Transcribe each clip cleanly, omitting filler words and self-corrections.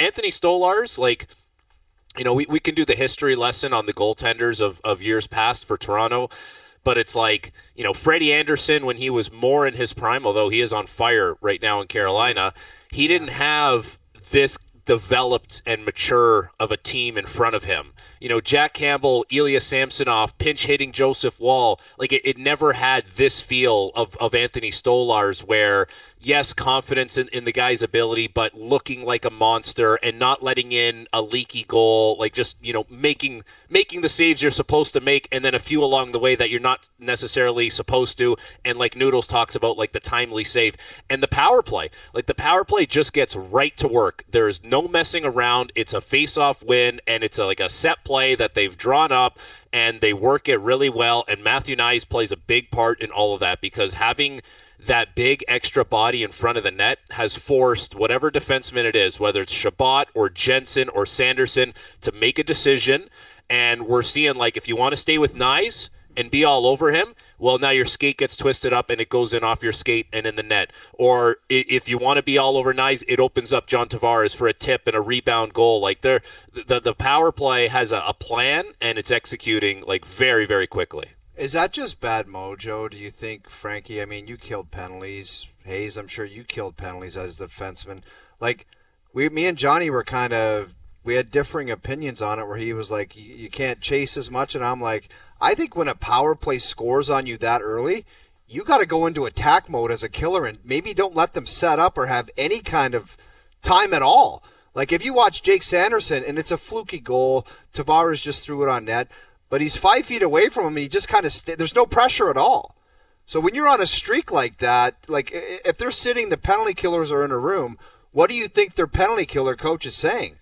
Anthony Stolarz, like, we can do the history lesson on the goaltenders of years past for Toronto, but it's like, Freddie Anderson, when he was more in his prime, although he is on fire right now in Carolina, he didn't have this developed and mature of a team in front of him. Jack Campbell, Ilya Samsonov, pinch hitting Joseph Wall, like it never had this feel of Anthony Stolarz where, yes, confidence in the guy's ability, but looking like a monster and not letting in a leaky goal, like just, making the saves you're supposed to make, and then a few along the way that you're not necessarily supposed to. And like Noodles talks about, like the timely save and the power play. Like the power play just gets right to work. There's no messing around. It's a face-off win, and it's like a set play that they've drawn up, and they work it really well. And Matthew Nyes plays a big part in all of that, because having that big extra body in front of the net has forced whatever defenseman it is, whether it's Shabbat or Jensen or Sanderson, to make a decision. And we're seeing, like, if you want to stay with Nyes and be all over him, well, now your skate gets twisted up and it goes in off your skate and in the net. Or if you want to be all over Nyes, it opens up John Tavares for a tip and a rebound goal. Like the power play has a plan, and it's executing like very, very quickly. Is that just bad mojo, do you think, Frankie? I mean, you killed penalties. Hayes, I'm sure you killed penalties as a defenseman. Like, me and Johnny were we had differing opinions on it, where he was like, you can't chase as much, and I'm like, I think when a power play scores on you that early, you got to go into attack mode as a killer, and maybe don't let them set up or have any kind of time at all. Like, if you watch Jake Sanderson, and it's a fluky goal, Tavares just threw it on net, but he's 5 feet away from him, and he just kind of there's no pressure at all. So when you're on a streak like that, like if they're sitting, the penalty killers are in a room, what do you think their penalty killer coach is saying?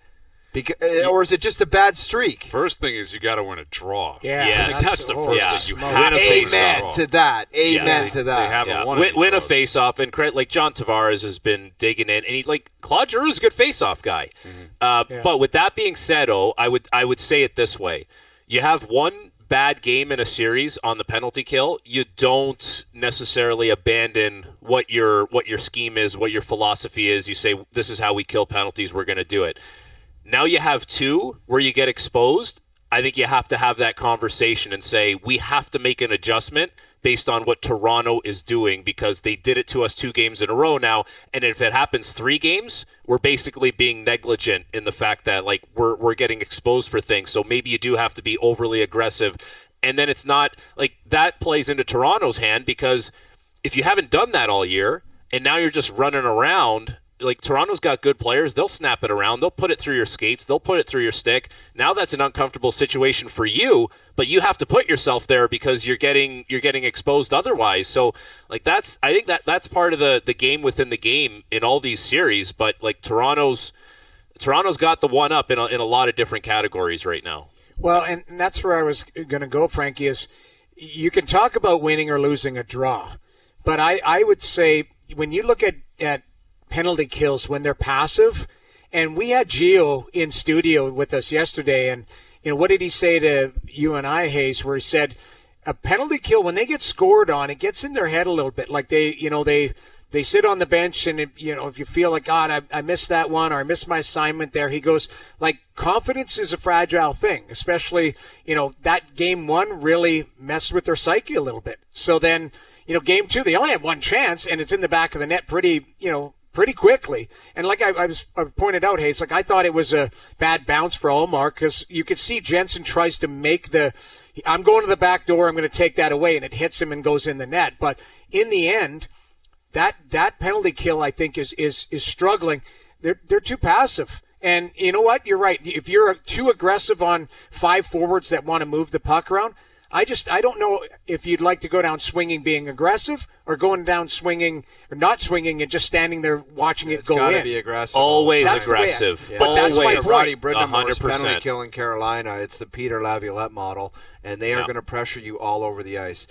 Or is it just a bad streak? First thing is you got to win a draw. Yeah, that's the first thing you have to Amen to that. Amen to that. They haven't won any win a draws. face-off, and like John Tavares has been digging in, and he, like, Claude Giroux's a good face-off guy. But with that being said, I would say it this way: you have one bad game in a series on the penalty kill, you don't necessarily abandon what your scheme is, what your philosophy is. You say, this is how we kill penalties, we're going to do it. Now you have two where you get exposed. I think you have to have that conversation and say, we have to make an adjustment based on what Toronto is doing, because they did it to us 2 games in a row now. And if it happens 3 games, we're basically being negligent in the fact that, like, we're getting exposed for things. So maybe you do have to be overly aggressive. And then it's not like that plays into Toronto's hand, because if you haven't done that all year and now you're just running around, like, Toronto's got good players. They'll snap it around. They'll put it through your skates. They'll put it through your stick. Now that's an uncomfortable situation for you, but you have to put yourself there because you're getting exposed otherwise. So, like, I think that's part of the game within the game in all these series. But, like, Toronto's got the one up in a lot of different categories right now. Well, and that's where I was going to go, Frankie, is you can talk about winning or losing a draw, but I would say when you look at penalty kills when they're passive, and we had Gio in studio with us yesterday, and what did he say to you and I, Hayes, where he said a penalty kill, when they get scored on, it gets in their head a little bit, like they sit on the bench, and if you feel like, God, I missed that one, or I missed my assignment there, he goes, like, confidence is a fragile thing, especially that game 1 really messed with their psyche a little bit. So then game 2, they only had one chance, and it's in the back of the net pretty quickly. And like I pointed out, Hayes, like, I thought it was a bad bounce for Ullmark, because you could see Jensen tries to make I'm going to the back door, I'm going to take that away, and it hits him and goes in the net. But in the end, that penalty kill, I think, is struggling. They're too passive. And you know what? You're right. If you're too aggressive on 5 forwards that want to move the puck around, I don't know if you'd like to go down swinging being aggressive, or going down swinging or not swinging and just standing there watching it go in. It's got to be aggressive. Always aggressive. But that's my point. Roddy Bridgemore's 100%. penalty kill in Carolina, it's the Peter Laviolette model, and they are going to pressure you all over the ice.